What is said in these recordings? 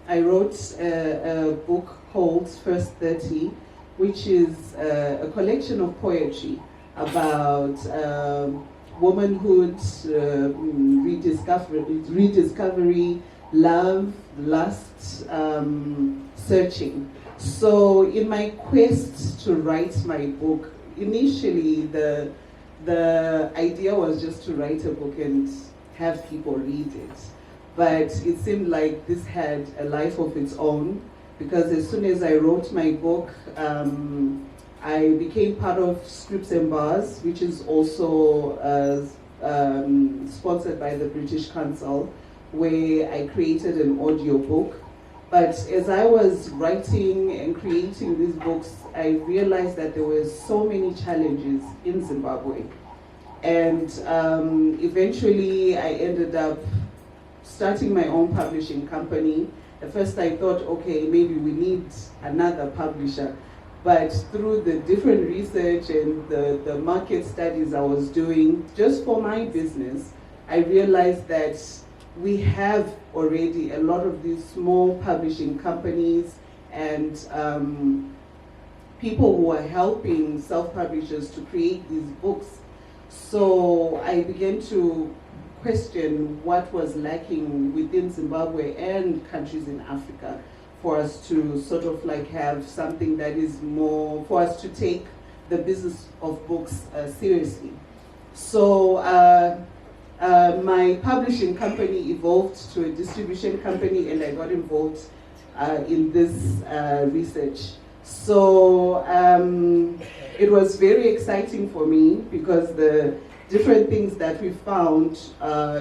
I wrote a book called First 30, which is a collection of poetry about womanhood, rediscovery, love, lust, searching. So in my quest to write my book, initially the idea was just to write a book and have people read it. But it seemed like this had a life of its own, because as soon as I wrote my book, I became part of Scripts and Bars, which is also sponsored by the British Council, where I created an audio book. But as I was writing and creating these books, I realized that there were so many challenges in Zimbabwe. And eventually I ended up starting my own publishing company. At first I thought, okay, maybe we need another publisher. But through the different research and the market studies I was doing, just for my business, I realized that we have already a lot of these small publishing companies and people who are helping self-publishers to create these books. So I began to question what was lacking within Zimbabwe and countries in Africa for us to sort of like have something that is more, for us to take the business of books seriously. So my publishing company evolved to a distribution company, and I got involved in this research. So it was very exciting for me, because the different things that we found,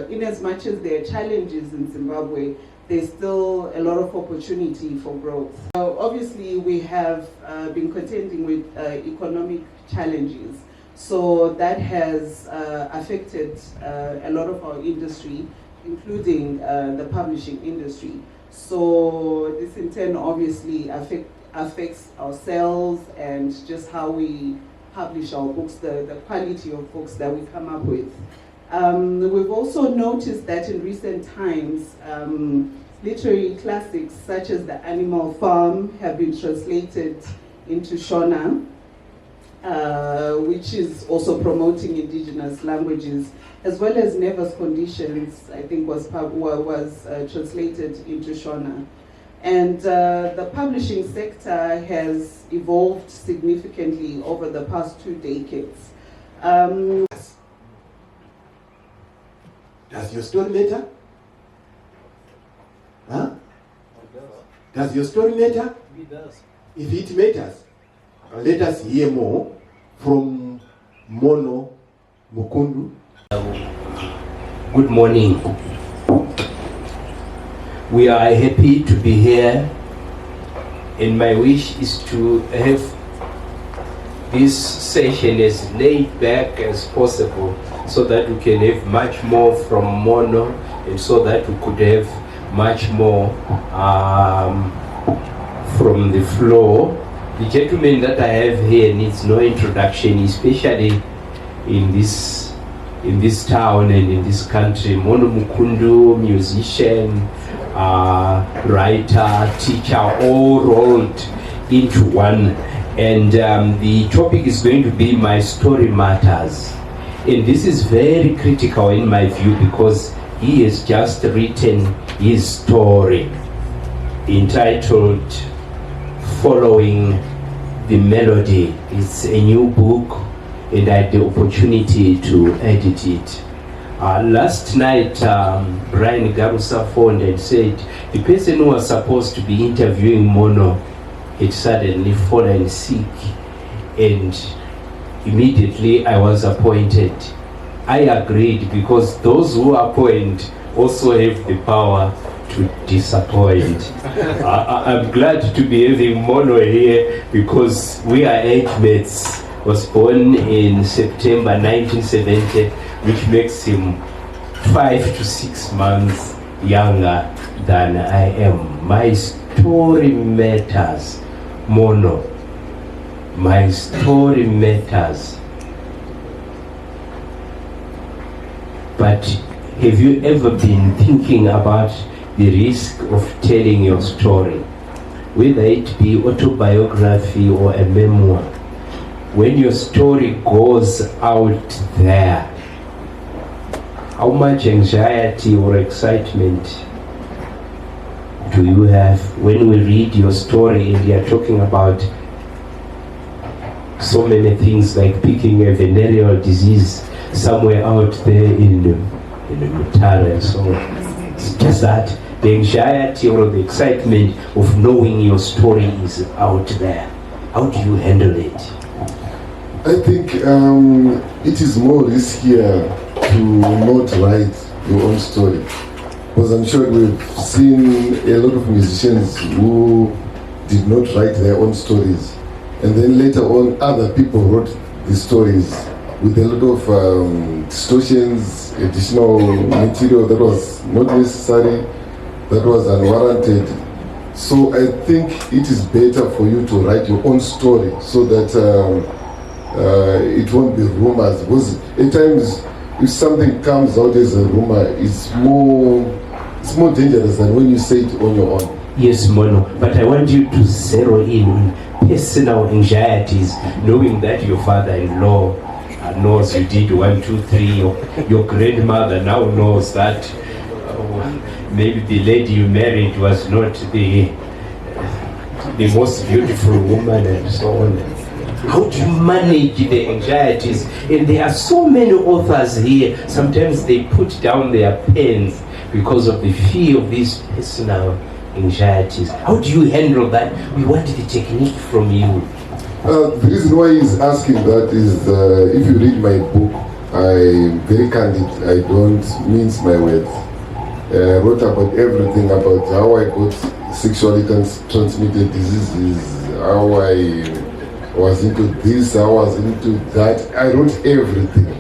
in as much as there are challenges in Zimbabwe, there's still a lot of opportunity for growth. So obviously we have been contending with economic challenges. So that has affected a lot of our industry, including the publishing industry. So this in turn obviously affects our sales and just how we publish our books, the quality of books that we come up with. We've also noticed that in recent times, literary classics such as The Animal Farm have been translated into Shona, which is also promoting indigenous languages, as well as Never's Conditions, I think was translated into Shona. And the publishing sector has evolved significantly over the past 2 decades. Does your story matter? Huh? Does your story matter? It does. If it matters, let us hear more from Mono Mukundu. Good morning. We are happy to be here, and my wish is to have this session as laid back as possible, so that we can have much more from Mono, and so that we could have much more from the floor. The gentleman that I have here needs no introduction, especially in this town and in this country. Mono Mukundu, musician, writer, teacher, all rolled into one. And the topic is going to be My Story Matters. And this is very critical in my view, because he has just written his story entitled Following the Melody. It's a new book, and I had the opportunity to edit it. Last night, Brian Garusa phoned and said the person who was supposed to be interviewing Mono had suddenly fallen sick, and immediately I was appointed. I agreed, because those who appoint also have the power to disappoint. I'm glad to be having Mono here, because we are age mates. Was born in September 1970, which makes him 5 to 6 months younger than I am. My story matters, Mono. My story matters. but have you ever been thinking about the risk of telling your story, whether it be autobiography or a memoir? When your story goes out there, how much anxiety or excitement do you have when we read your story and you're talking about so many things, like picking a venereal disease somewhere out there in Harare and so on? It's just that the anxiety or the excitement of knowing your story is out there. How do you handle it? I think it is more riskier to not write your own story, because I'm sure we've seen a lot of musicians who did not write their own stories, and then later on other people wrote the stories with a lot of distortions, additional material that was not necessary, that was unwarranted. So I think it is better for you to write your own story so that it won't be rumors, because at times if something comes out as a rumor, it's more dangerous than when you say it on your own. Yes, Mono, but I want you to zero in on personal anxieties, knowing that your father-in-law knows you did 1, 2, 3. Your grandmother now knows that maybe the lady you married was not the most beautiful woman and so on. How do you manage the anxieties? And there are so many authors here, sometimes they put down their pens because of the fear of these personal anxieties. How do you handle that? We want the technique from you. The reason why he's asking that is if you read my book, I'm very candid. I don't mince my words. I wrote about everything, about how I got sexually transmitted diseases, how I was into this, I was into that. I wrote everything.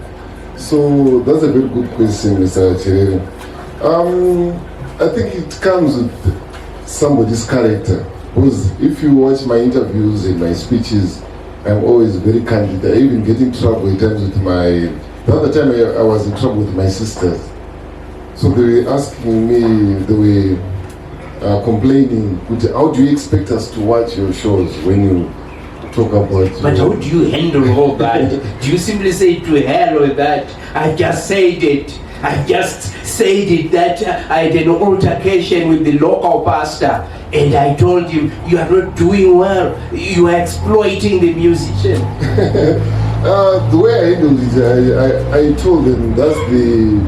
So that's a very good question, Mr. Chirere. I think it comes with somebody's character. Because if you watch my interviews and my speeches, I'm always very candid. I even get in trouble at times with the other time I was in trouble with my sisters. So they were asking me, they were complaining, how do you expect us to watch your shows when you talk about... But how do you handle all that? Do you simply say to hell with that? I just said it. I just said it that I had an altercation with the local pastor and I told him, you are not doing well. You are exploiting the musician. The way I handled it, I told them that's the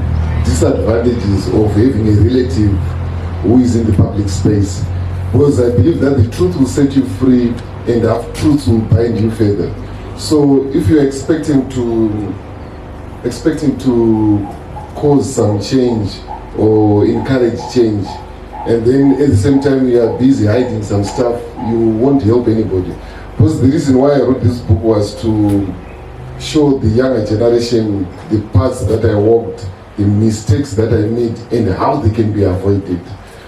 disadvantages of having a relative who is in the public space. Because I believe that the truth will set you free and half truth will bind you further. So if you're expecting to cause some change or encourage change, and then at the same time you are busy hiding some stuff, you won't help anybody. Because the reason why I wrote this book was to show the younger generation the paths that I walked, the mistakes that I made, and how they can be avoided.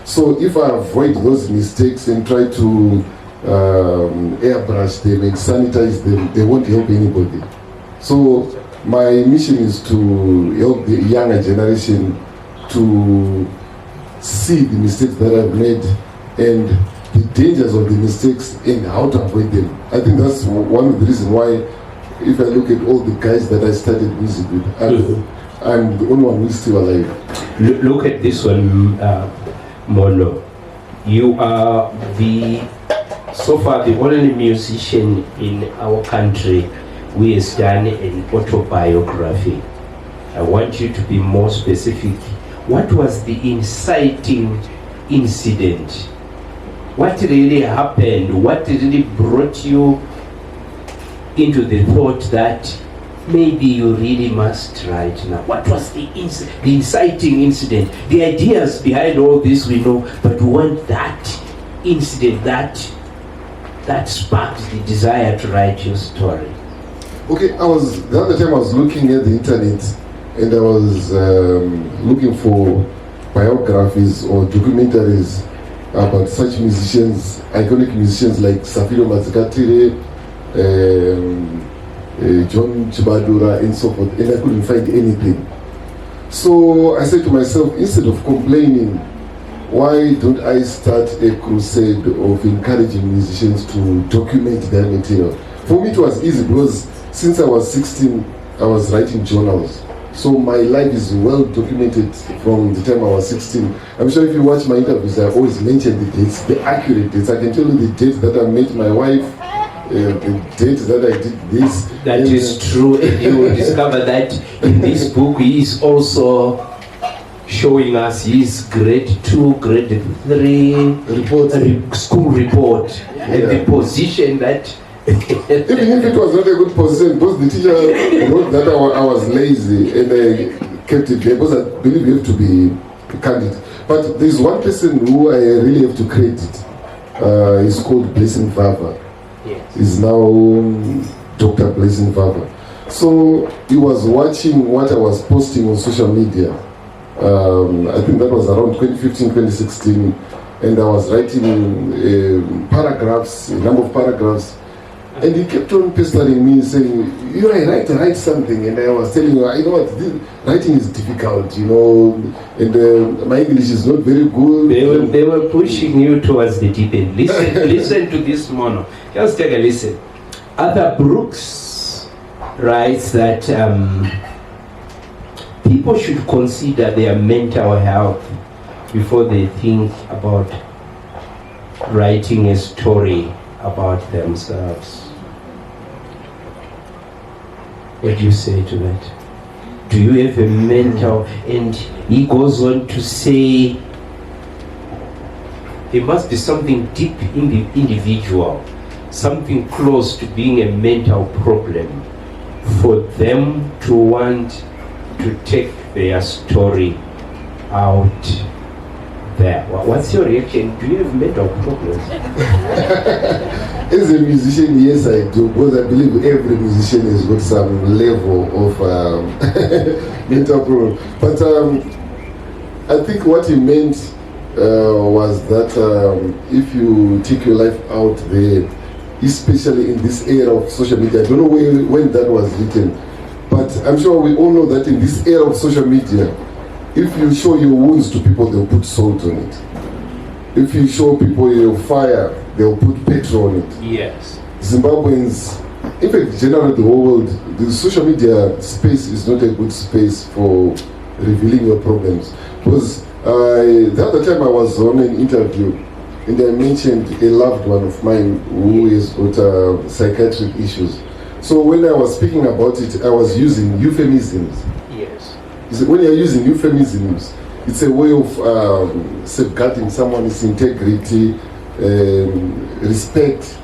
So if I avoid those mistakes and try to airbrush them and sanitize them, they won't help anybody. So my mission is to help the younger generation to see the mistakes that I've made and the dangers of the mistakes and how to avoid them. I think that's one of the reasons why, if I look at all the guys that I started music with, I'm the only one who's still alive. Look at this one, Mono. You are so far the only musician in our country who has done an autobiography. I want you to be more specific. What was the inciting incident? What really happened? What really brought you into the thought that maybe you really must write now? What was the inciting incident? The ideas behind all this we know, but we want that incident that sparked the desire to write your story. Okay, the other time I was looking at the internet and I was looking for biographies or documentaries about such musicians, iconic musicians like Safiro Mazikatire, John Chibadura and so forth, and I couldn't find anything. So I said to myself, instead of complaining, why don't I start a crusade of encouraging musicians to document their material? For me, it was easy because since I was 16, I was writing journals. So my life is well documented from the time I was 16. I'm sure if you watch my interviews, I always mention the dates, the accurate dates. I can tell you the date that I met my wife, the date that I did this. That is true, and you will discover that in this book he is also showing us his grade 2, grade 3 report. School report, and the position that Even if it was not a good position, because the teacher wrote that I was lazy and I kept it there, because I believe you have to be candid. But there's one person who I really have to credit. He's called Blessing Vava. Yes. He's now Dr. Blessing Vava. So he was watching what I was posting on social media. I think that was around 2015, 2016. And I was writing paragraphs, a number of paragraphs. And he kept on pestering me, saying, "You write something." And I was telling him, "You know what, writing is difficult, you know, and my English is not very good." They were pushing you towards the deep end. Listen to this mono. Just take a listen. Arthur Brooks writes that people should consider their mental health before they think about writing a story about themselves. What do you say to that? Do you have a mental? And he goes on to say there must be something deep in the individual, something close to being a mental problem for them to want to take their story out there. What's your reaction? Do you have mental problems? As a musician, yes, I do, because I believe every musician has got some level of mental problem. But I think what he meant was that if you take your life out there, especially in this era of social media, I don't know when that was written, but I'm sure we all know that in this era of social media, if you show your wounds to people, they'll put salt on it. If you show people your fire, they'll put petrol on it. Yes. Zimbabweans, in fact, generally the whole world, the social media space is not a good space for revealing your problems. Because the other time I was on an interview and I mentioned a loved one of mine who has got psychiatric issues. So when I was speaking about it, I was using euphemisms. Yes. When you're using euphemisms, it's a way of safeguarding someone's integrity, respect.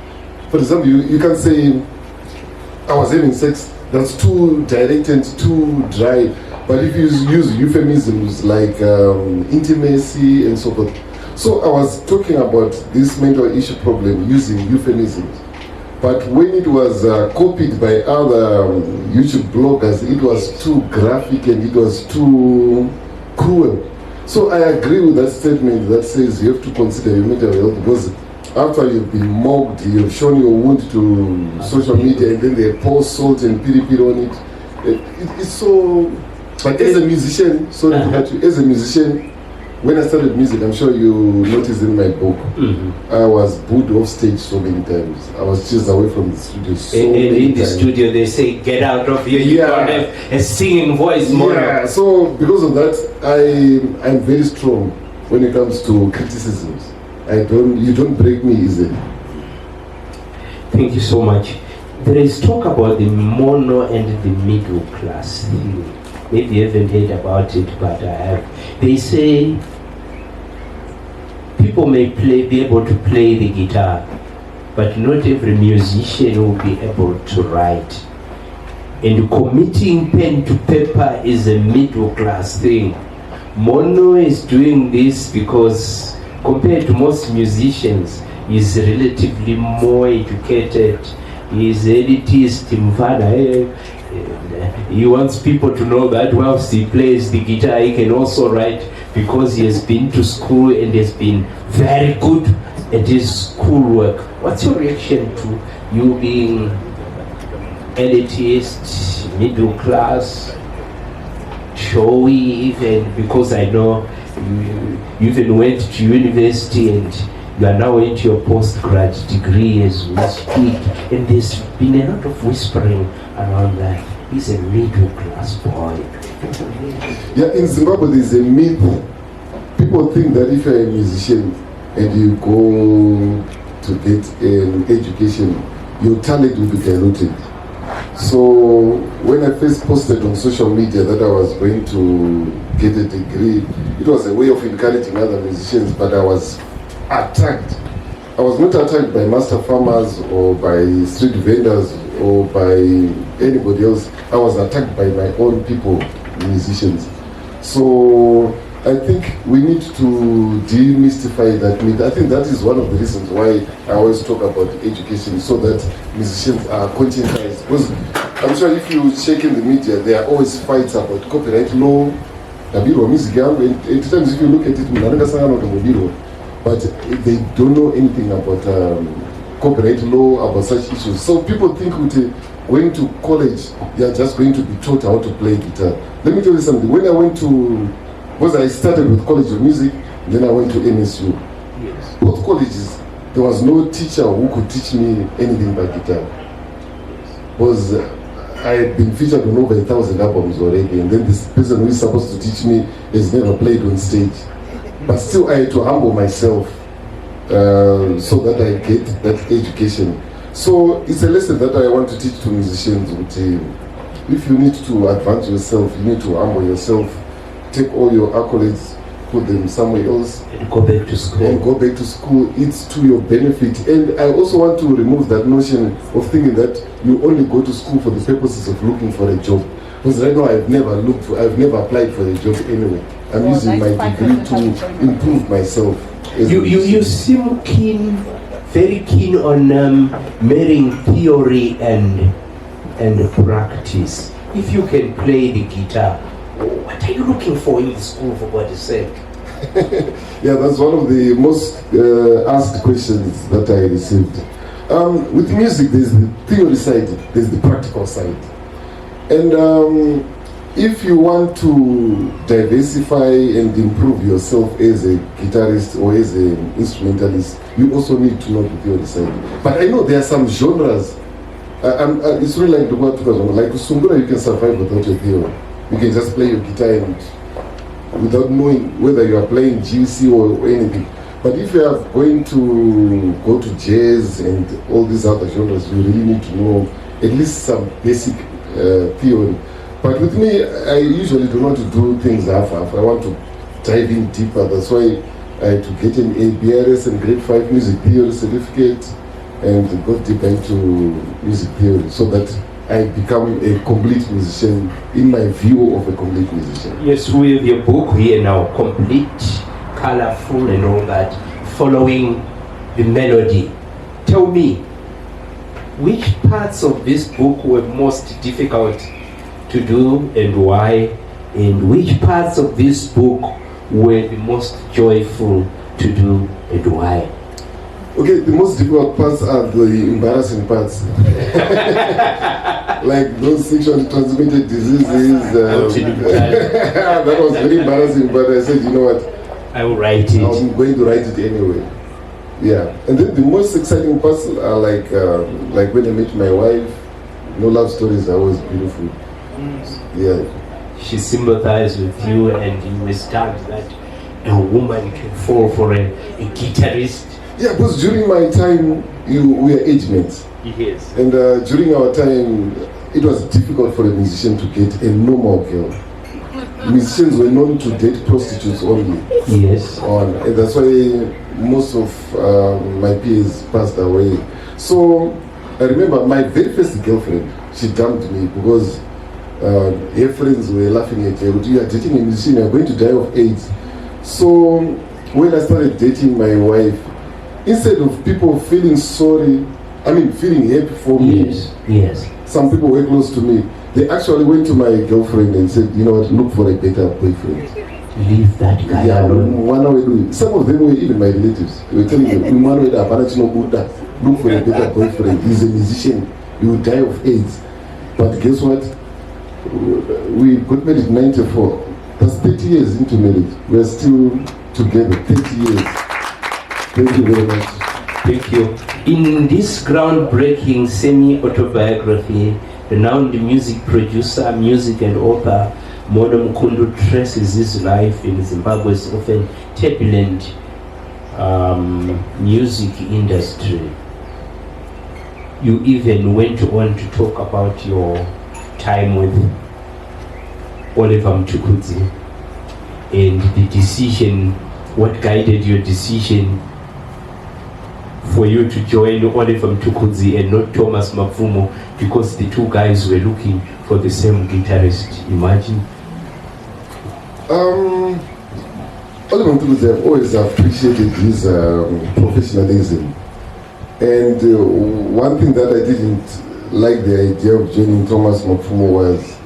For example, you can say, "I was having sex." That's too direct and too dry. But if you use euphemisms like intimacy and so forth. So I was talking about this mental issue problem using euphemisms. But when it was copied by other YouTube bloggers, it was too graphic and it was too cruel. So I agree with that statement that says you have to consider your mental health, because after you've been mocked, you've shown your wound to social media, and then they pour salt and piri on it. It's so... But as a musician, sorry to cut you, as a musician, when I started music, I'm sure you noticed in my book, I was booed off stage so many times. I was chased away from the studio so many times. And in the studio they say, "Get out of here, you don't have a singing voice, Mono." Yeah, so because of that, I'm very strong when it comes to criticisms. You don't break me easily. Thank you so much. There is talk about the mono and the middle class thing. Maybe you haven't heard about it, but I have. They say people may be able to play the guitar, but not every musician will be able to write. And committing pen to paper is a middle class thing. Mono is doing this because compared to most musicians, he's relatively more educated. He's elitist, he wants people to know that whilst he plays the guitar, he can also write, because he has been to school and has been very good at his schoolwork. What's your reaction to you being elitist, middle class, showy, even because I know you even went to university and you are now into your postgrad degree as we speak, and there's been a lot of whispering around that he's a middle class boy. Yeah, in Zimbabwe there's a myth. People think that if you're a musician and you go to get an education, your talent will be diluted. So when I first posted on social media that I was going to get a degree, it was a way of encouraging other musicians, but I was attacked. I was not attacked by master farmers or by street vendors or by anybody else. I was attacked by my own people, musicians. So I think we need to demystify that myth. I think that is one of the reasons why I always talk about education, so that musicians are conscientized. Because I'm sure if you check in the media, there are always fights about copyright law, music, and at times if you look at it, but they don't know anything about copyright law, about such issues. So people think with going to college, they are just going to be taught how to play guitar. Let me tell you something. When I went to, because I started with College of Music, then I went to MSU. Yes. Both colleges, there was no teacher who could teach me anything by guitar. Because I had been featured on over 1,000 albums already, and then this person who is supposed to teach me has never played on stage. But still, I had to humble myself so that I get that education. So it's a lesson that I want to teach to musicians. If you need to advance yourself, you need to humble yourself. Take all your accolades, put them somewhere else, And go back to school. and go back to school. It's to your benefit. And I also want to remove that notion of thinking that you only go to school for the purposes of looking for a job. Because right now I've never applied for a job anyway. I'm using my degree to improve myself. You seem keen, very keen on marrying theory and practice. If you can play the guitar, what are you looking for in the school, for God's sake? Yeah, that's one of the most asked questions that I received. With music, there's the theory side, there's the practical side. And if you want to diversify and improve yourself as a guitarist or as an instrumentalist, you also need to know the theory side. But I know there are some genres. It's really like the word, like Chiundura, you can survive without a theory. You can just play your guitar and without knowing whether you are playing GC or anything. But if you are going to go to jazz and all these other genres, you really need to know at least some basic theory. But with me, I usually do not do things half-half. I want to dive in deeper. That's why I had to get an ABRS and grade 5 music theory certificate and go deeper into music theory so that I become a complete musician in my view of a complete musician. Yes, we have your book here now, complete, colorful and all that, following the melody. Tell me, which parts of this book were most difficult to do and why? And which parts of this book were the most joyful to do and why? Okay, the most difficult parts are the embarrassing parts. Like those sexually transmitted diseases. That was very embarrassing, but I said, you know what? I will write it. I'm going to write it anyway. Yeah, and then the most exciting parts are like when I met my wife. No love stories are always beautiful. Yeah. She sympathized with you and you were stunned that a woman can fall for a guitarist. Yeah, because during my time, we were age mates. Yes. And during our time, it was difficult for a musician to get a normal girl. Musicians were known to date prostitutes only. Yes. And that's why most of my peers passed away. So I remember my very first girlfriend, she dumped me because her friends were laughing at her. You are dating a musician, you are going to die of AIDS. So when I started dating my wife, instead of people feeling sorry, feeling happy for me, yes, some people were close to me. They actually went to my girlfriend and said, you know what, look for a better boyfriend. Leave that guy alone. Some of them were even my relatives. They were telling them, look for a better boyfriend. He's a musician. He will die of AIDS. But guess what? We got married in 94. That's 30 years into marriage. We're still together, 30 years. Thank you very much. Thank you. In this groundbreaking semi-autobiography, renowned music producer, music and author Mono Mukundu traces his life in Zimbabwe's often turbulent music industry. You even went on to talk about your time with Oliver Mtukudzi and the decision, what guided your decision for you to join Oliver Mtukudzi and not Thomas Mapfumo, because the two guys were looking for the same guitarist. Imagine. Oliver Mtukudzi, I've always appreciated his professionalism. And one thing that I didn't like the idea of joining Thomas Mapfumo was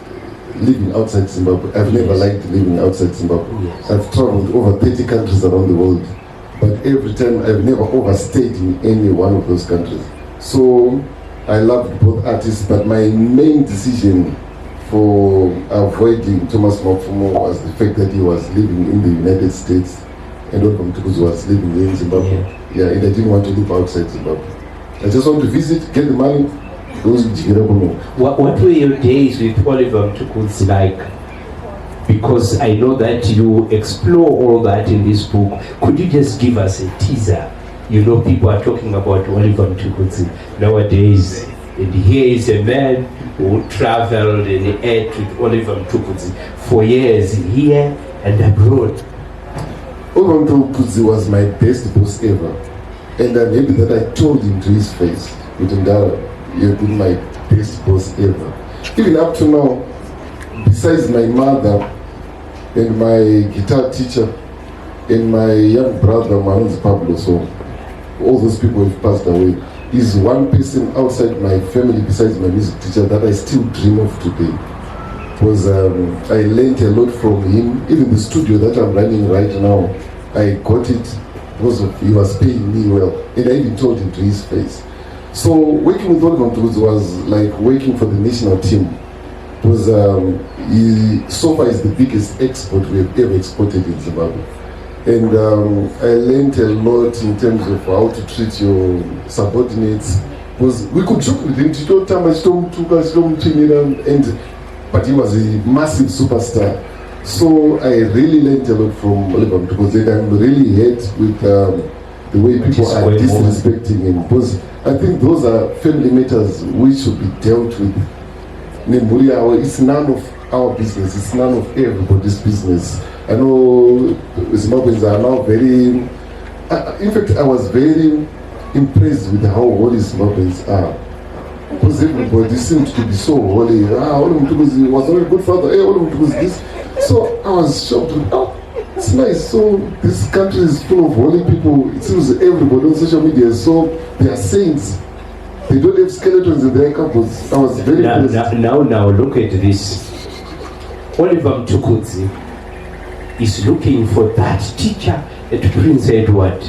living outside Zimbabwe. I've never liked living outside Zimbabwe. Yes. I've traveled over 30 countries around the world, but every time I've never overstayed in any one of those countries. So I loved both artists, but my main decision for avoiding Thomas Mapfumo was the fact that he was living in the United States and Oliver Mtukudzi was living in Zimbabwe. Yeah, and I didn't want to live outside Zimbabwe. I just want to visit, get the money, go to Chirere. What were your days with Oliver Mtukudzi like? Because I know that you explore all that in this book. Could you just give us a teaser? You know, people are talking about Oliver Mtukudzi nowadays. And here is a man who traveled and ate with Oliver Mtukudzi for years here and abroad. Oliver Mtukudzi was my best boss ever. And I'm happy that I told him to his face, Chiundura, you've been my best boss ever. Even up to now, besides my mother and my guitar teacher and my young brother, Manus Pablo, so all those people have passed away, is one person outside my family besides my music teacher that I still dream of today. Because I learned a lot from him. Even the studio that I'm running right now, I got it because he was paying me well. And I even told him to his face. So working with Oliver Mtukudzi was like working for the national team. Because he so far is the biggest export we have ever exported in Zimbabwe. And I learned a lot in terms of how to treat your subordinates. Because we could joke with him, but he was a massive superstar. So I really learned a lot from Oliver Mtukudzi, and I'm really hurt with the way people are disrespecting him. Because I think those are family matters which should be dealt with. It's none of our business, it's none of everybody's business. I know Zimbabweans are now very, in fact, I was very impressed with how holy Zimbabweans are. Because everybody seemed to be so holy. Oliver Mtukudzi was not a good father. Hey, Oliver Mtukudzi this. So I was shocked. It's nice. So this country is full of holy people. It seems everybody on social media. So they are saints. They don't have skeletons in their cupboards. I was very impressed. Now, look at this. Oliver Mtukudzi is looking for that teacher at Prince Edward,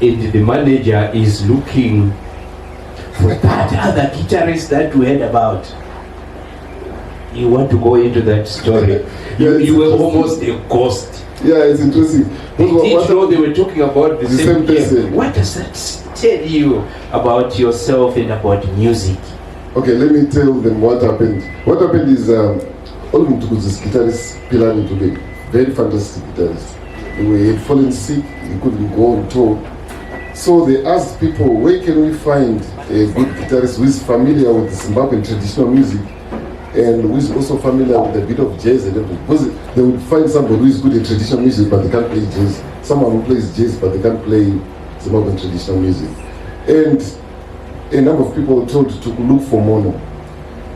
and the manager is looking for that other guitarist that we heard about. You want to go into that story? You were almost a ghost. Yeah, it's interesting. They didn't know they were talking about the same person. What does that tell you about yourself and about music? Okay, let me tell them what happened. What happened is Oliver Mtukudzi's guitarist, Pilani today, very fantastic guitarist. He had fallen sick, he couldn't go on tour. So they asked people, where can we find a good guitarist who is familiar with Zimbabwean traditional music and who is also familiar with a bit of jazz and everything? Because they would find somebody who is good at traditional music but they can't play jazz. Someone who plays jazz but they can't play Zimbabwean traditional music. And a number of people were told to look for Mono.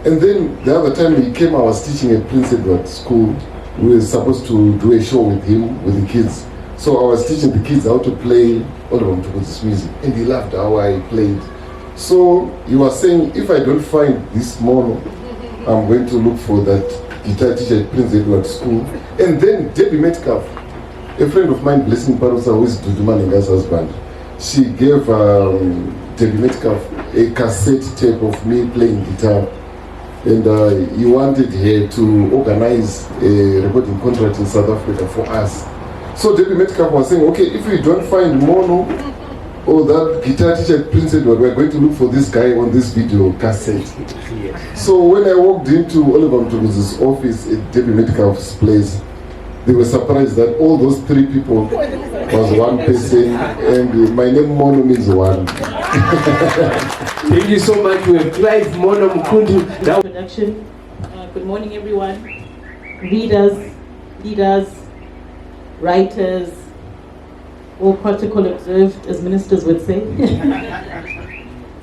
And then the other time he came, I was teaching at Prince Edward School. We were supposed to do a show with him, with the kids. So I was teaching the kids how to play Oliver Mtukudzi's music, and he loved how I played. So he was saying, if I don't find this Mono, I'm going to look for that guitar teacher at Prince Edward School. And then Debbie Metcalf, a friend of mine, Blessing Parusa, who is Dudu Maninga's husband, she gave Debbie Metcalf a cassette tape of me playing guitar and he wanted her to organize a recording contract in South Africa for us. So Debbie Metcalf was saying, okay, if we don't find Mono or that guitar teacher at Prince Edward, we're going to look for this guy on this video cassette. So when I walked into Oliver Mtulu's office at Debbie Metcalf's place, they were surprised that all those three people was one person, and my name Mono means one. Thank you so much. We have Clive Mono Mukundu. Now, Introduction. Good morning, everyone. Readers, leaders, writers, all protocol observed, as ministers would say.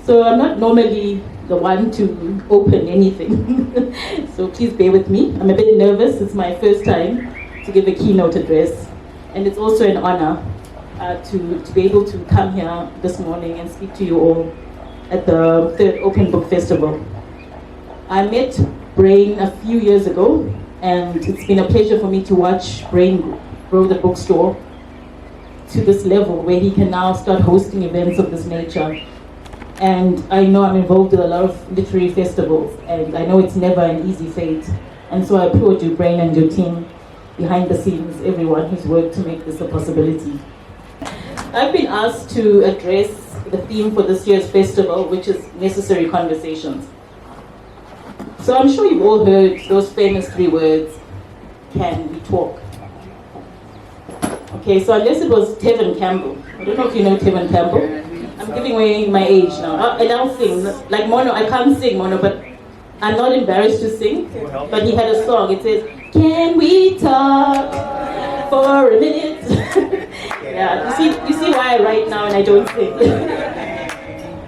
So I'm not normally the one to open anything. So please bear with me. I'm a bit nervous. It's my first time to give a keynote address. And it's also an honor to be able to come here this morning and speak to you all at the 3rd Open Book Festival. I met Brain a few years ago, and it's been a pleasure for me to watch Brain grow the bookstore to this level where he can now start hosting events of this nature. And I know I'm involved with a lot of literary festivals, and I know it's never an easy fate. And so I applaud you, Brain, and your team behind the scenes, everyone who's worked to make this a possibility. I've been asked to address the theme for this year's festival, which is necessary conversations. So I'm sure you've all heard those famous 3 words, can we talk? Okay, so unless it was Tevin Campbell, I don't know if you know Tevin Campbell. I'm giving away my age now. And I'll sing, like Mono, I can't sing Mono, but I'm not embarrassed to sing. But he had a song, it says, can we talk for a minute? Yeah, you see why I write now and I don't sing.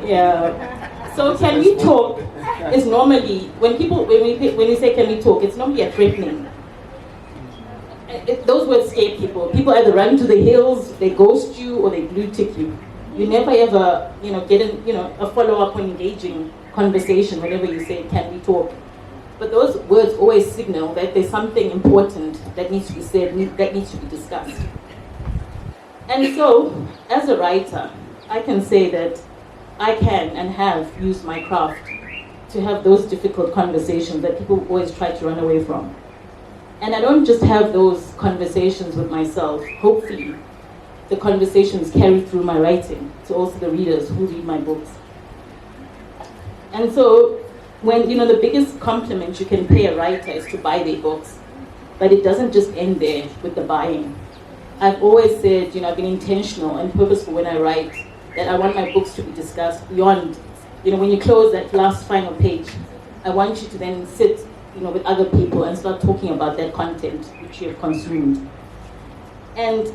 Yeah. So can we talk is normally, when we say can we talk, it's normally a threatening. Those words scare people. People either run to the hills, they ghost you, or they blue tick you. You never ever, get a follow-up or engaging conversation whenever you say, can we talk? But those words always signal that there's something important that needs to be said, that needs to be discussed. And so, as a writer, I can say that I can and have used my craft to have those difficult conversations that people always try to run away from. And I don't just have those conversations with myself. Hopefully, the conversations carry through my writing to also the readers who read my books. And so, when, the biggest compliment you can pay a writer is to buy their books. But it doesn't just end there with the buying. I've always said, I've been intentional and purposeful when I write, that I want my books to be discussed beyond, when you close that last final page, I want you to then sit, with other people and start talking about that content which you have consumed. And,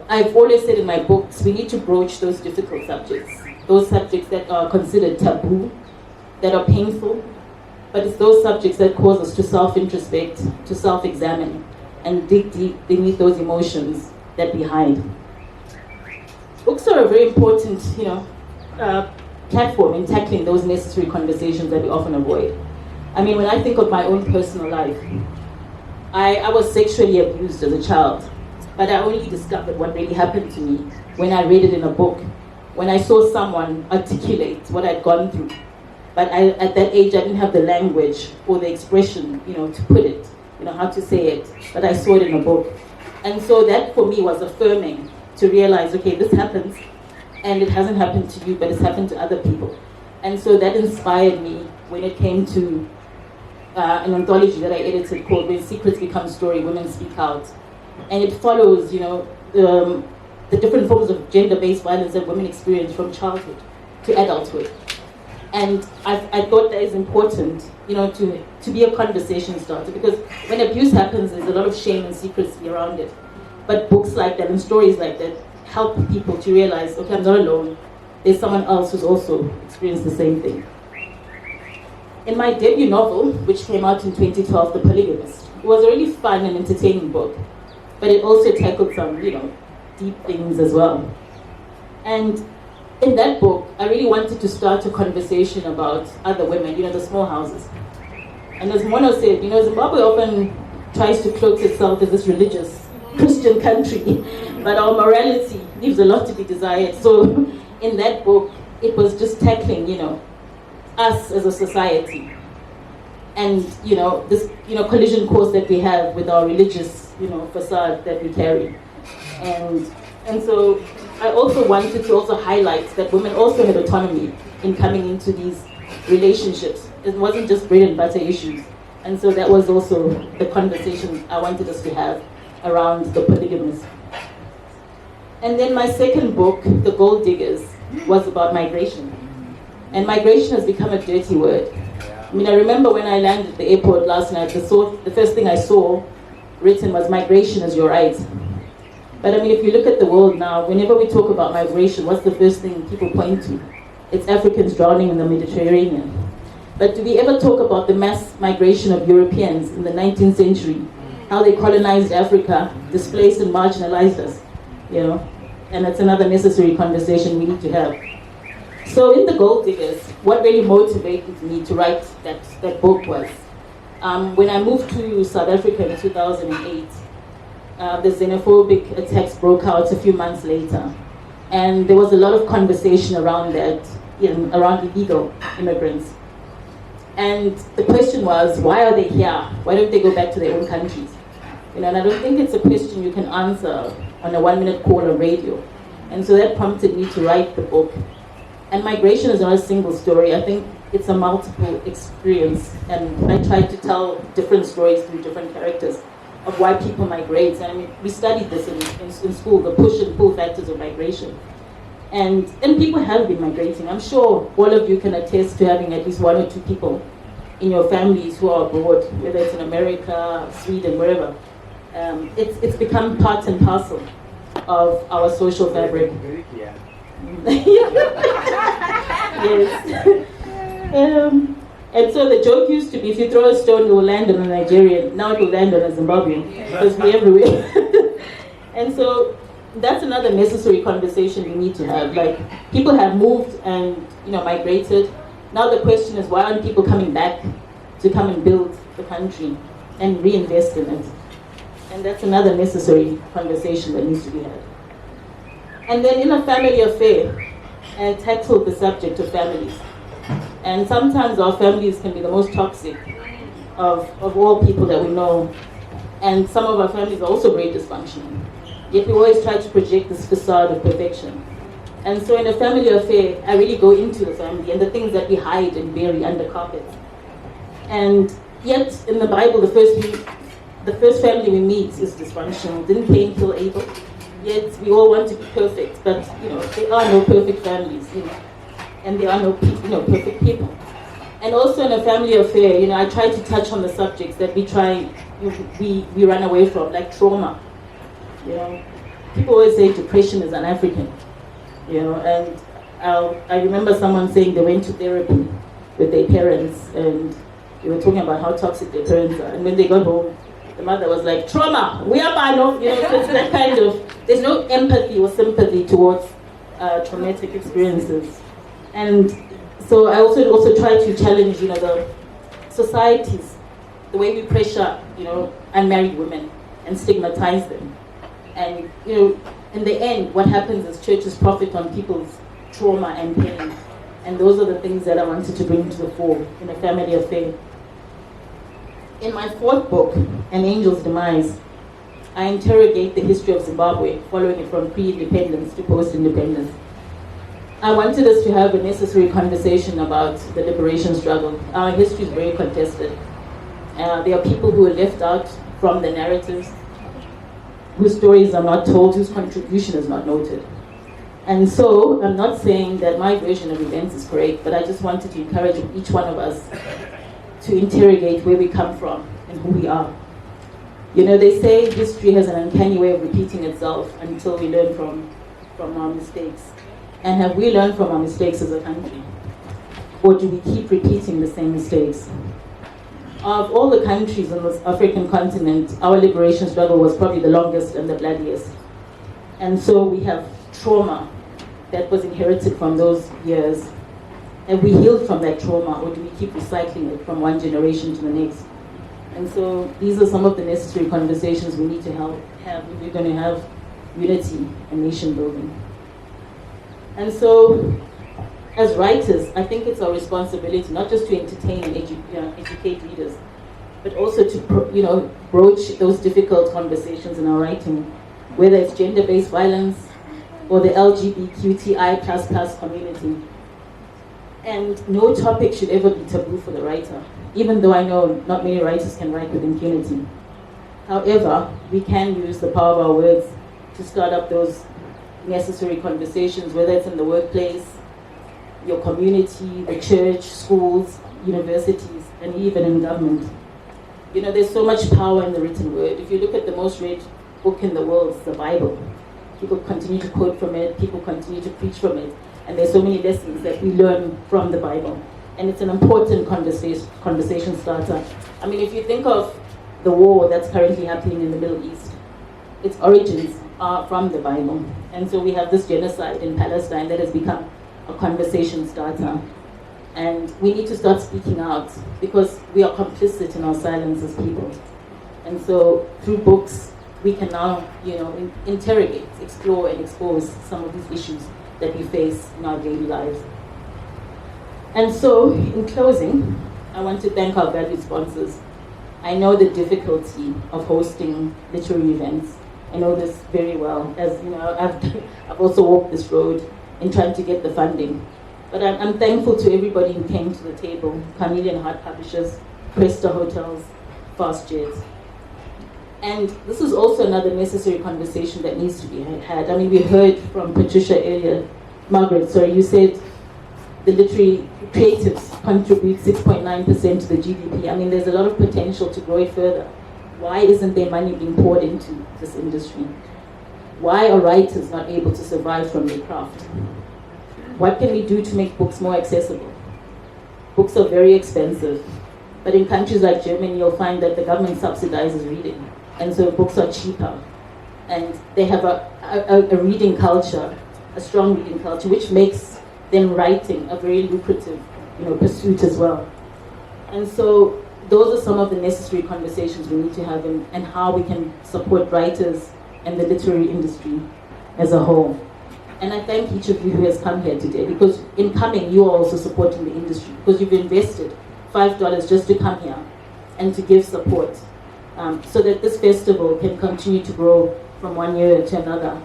I've always said in my books, we need to broach those difficult subjects, those subjects that are considered taboo, that are painful, but it's those subjects that cause us to self-introspect, to self-examine, and dig deep beneath those emotions that we hide. Books are a very important, platform in tackling those necessary conversations that we often avoid. I mean, when I think of my own personal life, I was sexually abused as a child, but I only discovered what really happened to me when I read it in a book, when I saw someone articulate what I'd gone through. But at that age, I didn't have the language or the expression, to put it, how to say it, but I saw it in a book. And so that for me was affirming to realize, okay, this happens, and it hasn't happened to you, but it's happened to other people. And so that inspired me when it came to an anthology that I edited called When Secrets Become Story, Women Speak Out. And it follows, the different forms of gender-based violence that women experience from childhood to adulthood. And I thought that is important, to be a conversation starter, because when abuse happens, there's a lot of shame and secrecy around it. But books like that and stories like that help people to realize, okay, I'm not alone. There's someone else who's also experienced the same thing. In my debut novel, which came out in 2012, The Polygamist, it was a really fun and entertaining book, but it also tackled some, deep things as well. And in that book, I really wanted to start a conversation about other women, the small houses. And as Mono said, Zimbabwe often tries to cloak itself as this religious Christian country, but our morality leaves a lot to be desired. So in that book, it was just tackling, us as a society, and this collision course that we have with our religious facade that we carry, and so I also wanted to also highlight that women also had autonomy in coming into these relationships. It wasn't just bread and butter issues, and so that was also the conversation I wanted us to have around the polygamous. And then my second book, The Gold Diggers, was about migration. And migration has become a dirty word. I mean, I remember when I landed at the airport last night, the first thing I saw written was migration is your right. But I mean, if you look at the world now, whenever we talk about migration, what's the first thing people point to? It's Africans drowning in the Mediterranean. But do we ever talk about the mass migration of Europeans in the 19th century? How they colonized Africa, displaced and marginalized us, And that's another necessary conversation we need to have. So in The Gold Diggers, what really motivated me to write that book was, when I moved to South Africa in 2008, the xenophobic attacks broke out a few months later. And there was a lot of conversation around that, around illegal immigrants. And the question was, why are they here? Why don't they go back to their own countries? And I don't think it's a question you can answer on a 1-minute call on radio. And so that prompted me to write the book. And migration is not a single story. I think it's a multiple experience. And I tried to tell different stories through different characters of why people migrate. And I mean, we studied this in school, the push and pull factors of migration. And people have been migrating. I'm sure all of you can attest to having at least 1 or 2 people in your families who are abroad, whether it's in America, Sweden, wherever. It's become part and parcel of our social fabric. Yes. And so the joke used to be, if you throw a stone, it will land on a Nigerian. Now it will land on a Zimbabwean, because we're everywhere. And so that's another necessary conversation we need to have. Like, people have moved and migrated. Now the question is, why aren't people coming back to come and build the country and reinvest in it? And that's another necessary conversation that needs to be had. And then in a family affair, I tackled the subject of families. And sometimes our families can be the most toxic of all people that we know. And some of our families are also very dysfunctional. Yet we always try to project this facade of perfection. And so in a family affair, I really go into the family and the things that we hide and bury under carpets. And yet in the Bible, the first family we meet is dysfunctional. Didn't Cain kill Abel? Yet we all want to be perfect, but there are no perfect families, and there are no perfect people. And also in a family affair, I try to touch on the subjects that we run away from, like trauma. People always say depression is an African, and I remember someone saying they went to therapy with their parents, and they were talking about how toxic their parents are, and when they got home, the mother was like, trauma, we are bad, so it's that kind of, there's no empathy or sympathy towards traumatic experiences. And so I also try to challenge, the societies, the way we pressure, unmarried women and stigmatize them. And, in the end, what happens is churches profit on people's trauma and pain. And those are the things that I wanted to bring to the fore in a family affair. In my 4th book, An Angel's Demise, I interrogate the history of Zimbabwe, following it from pre-independence to post-independence. I wanted us to have a necessary conversation about the liberation struggle. Our history is very contested. There are people who are left out from the narratives, whose stories are not told, whose contribution is not noted. And so, I'm not saying that my version of events is correct, but I just wanted to encourage each one of us to interrogate where we come from and who we are. They say history has an uncanny way of repeating itself until we learn from our mistakes. And have we learned from our mistakes as a country? Or do we keep repeating the same mistakes? Of all the countries on the African continent, our liberation struggle was probably the longest and the bloodiest. And so we have trauma that was inherited from those years. Have we healed from that trauma, or do we keep recycling it from one generation to the next? And so these are some of the necessary conversations we need to have if we're going to have unity and nation building. And so as writers, I think it's our responsibility not just to entertain and educate readers, but also to broach those difficult conversations in our writing, whether it's gender-based violence or the LGBTQI++ community. And no topic should ever be taboo for the writer, even though I know not many writers can write with impunity. However, we can use the power of our words to start up those necessary conversations, whether it's in the workplace, your community, the church, schools, universities, and even in government. There's so much power in the written word. If you look at the most read book in the world, it's the Bible. People continue to quote from it, people continue to preach from it, and there's so many lessons that we learn from the Bible. And it's an important conversation starter. I mean, if you think of the war that's currently happening in the Middle East, its origins are from the Bible. And so we have this genocide in Palestine that has become a conversation starter. And we need to start speaking out because we are complicit in our silence as people. And so through books, we can now, interrogate, explore, and expose some of these issues that we face in our daily lives. And so, in closing, I want to thank our valued sponsors. I know the difficulty of hosting literary events. I know this very well. As you know, I've also walked this road in trying to get the funding. But I'm thankful to everybody who came to the table: Chameleon Heart Publishers, Cresta Hotels, Fast Jets. And this is also another necessary conversation that needs to be had. I mean, we heard from Patricia earlier, Margaret, sorry, you said the literary creatives contribute 6.9% to the GDP. I mean, there's a lot of potential to grow it further. Why isn't there money being poured into this industry? Why are writers not able to survive from their craft? What can we do to make books more accessible? Books are very expensive, but in countries like Germany, you'll find that the government subsidizes reading, and so books are cheaper. And they have a reading culture, a strong reading culture, which makes them writing a very lucrative, pursuit as well. And so those are some of the necessary conversations we need to have and how we can support writers and the literary industry as a whole. And I thank each of you who has come here today, because in coming, you are also supporting the industry, because you've invested $5 just to come here and to give support, so that this festival can continue to grow from one year to another.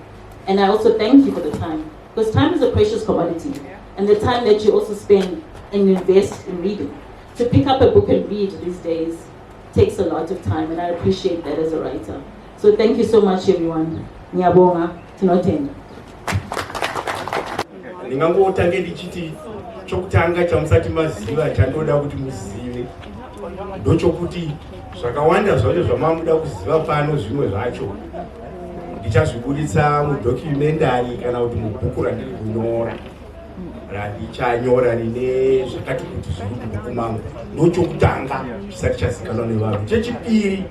And I also thank you for the time, because time is a precious commodity, and the time that you also spend and invest in reading. To pick up a book and read these days takes a lot of time, and I appreciate that as a writer. So thank you so much, everyone. Nyabonga, tinotenda. Ndingangotange ndichiti chokutanga chamusati maziva chandoda kuti muzive ndochokuti zvakawanda zvacho zvamamuda kuziva pano, zvimwe zvacho ndichazvibuditsa mudocumentary kana kuti mubhuku randiri kunyora, randichanyora rine zvakati kuti zviri mubhuku mangu. Ndochokutanga chisati chazikanwa nevanhu. Chechipiri,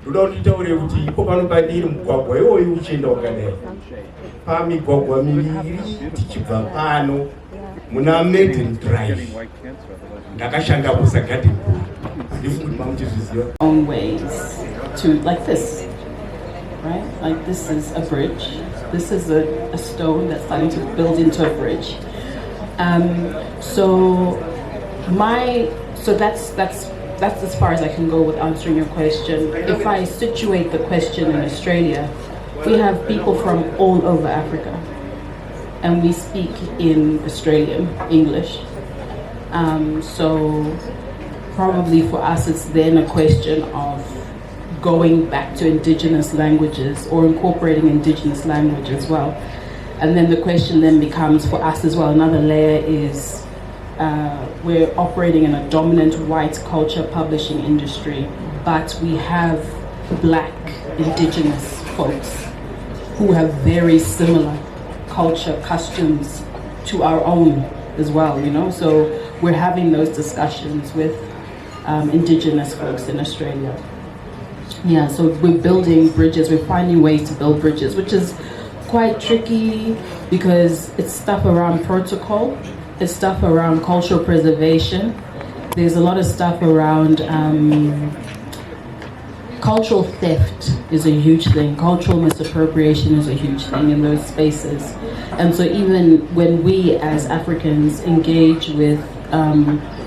ndoda kuti nditaure kuti ipo pano pandiri mugwagwa iwoyu uchienda wakadai, pamigwagwa miviri tichibva pano muna Maiden Drive ndakashanda kusa garden board. Ndifunga mamuchizviziva. Own ways to, like this, right? Like this is a bridge. This is a stone that's starting to build into a bridge. So that's as far as I can go with answering your question. If I situate the question in Australia, we have people from all over Africa, and we speak in Australian English. So probably for us it's then a question of going back to indigenous languages or incorporating indigenous language as well. And then the question then becomes for us as well, another layer is we're operating in a dominant white culture publishing industry, but we have black indigenous folks who have very similar culture, customs to our own as well, So we're having those discussions with indigenous folks in Australia. Yeah, so we're building bridges, we're finding ways to build bridges, which is quite tricky because it's stuff around protocol, it's stuff around cultural preservation, there's a lot of stuff around cultural theft is a huge thing, cultural misappropriation is a huge thing in those spaces. And so even when we as Africans engage with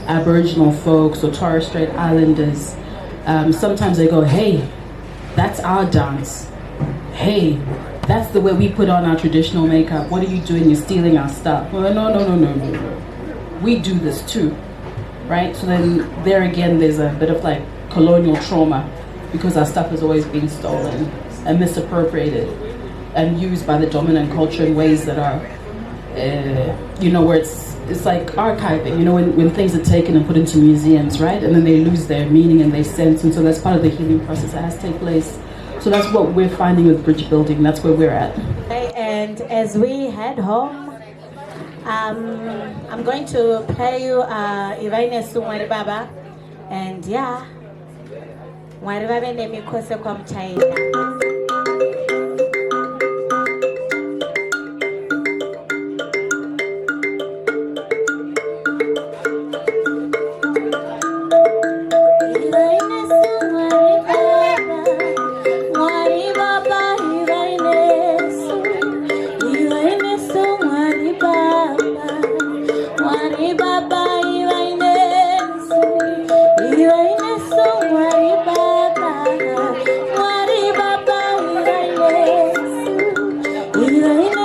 Aboriginal folks or Torres Strait Islanders, sometimes they go, hey, that's our dance. Hey, that's the way we put on our traditional makeup. What are you doing? You're stealing our stuff. Well, no. We do this too, right? So then there again, there's a bit of like colonial trauma because our stuff is always being stolen and misappropriated and used by the dominant culture in ways that are, where it's like archiving, when things are taken and put into museums, right? And then they lose their meaning and their sense. And so that's part of the healing process that has to take place. So that's what we're finding with bridge building. That's where we're at. And as we head home, I'm going to play you Iraine Sumwari Baba. And yeah, Mwari Baba ndemikose kwa mchaina. Iraine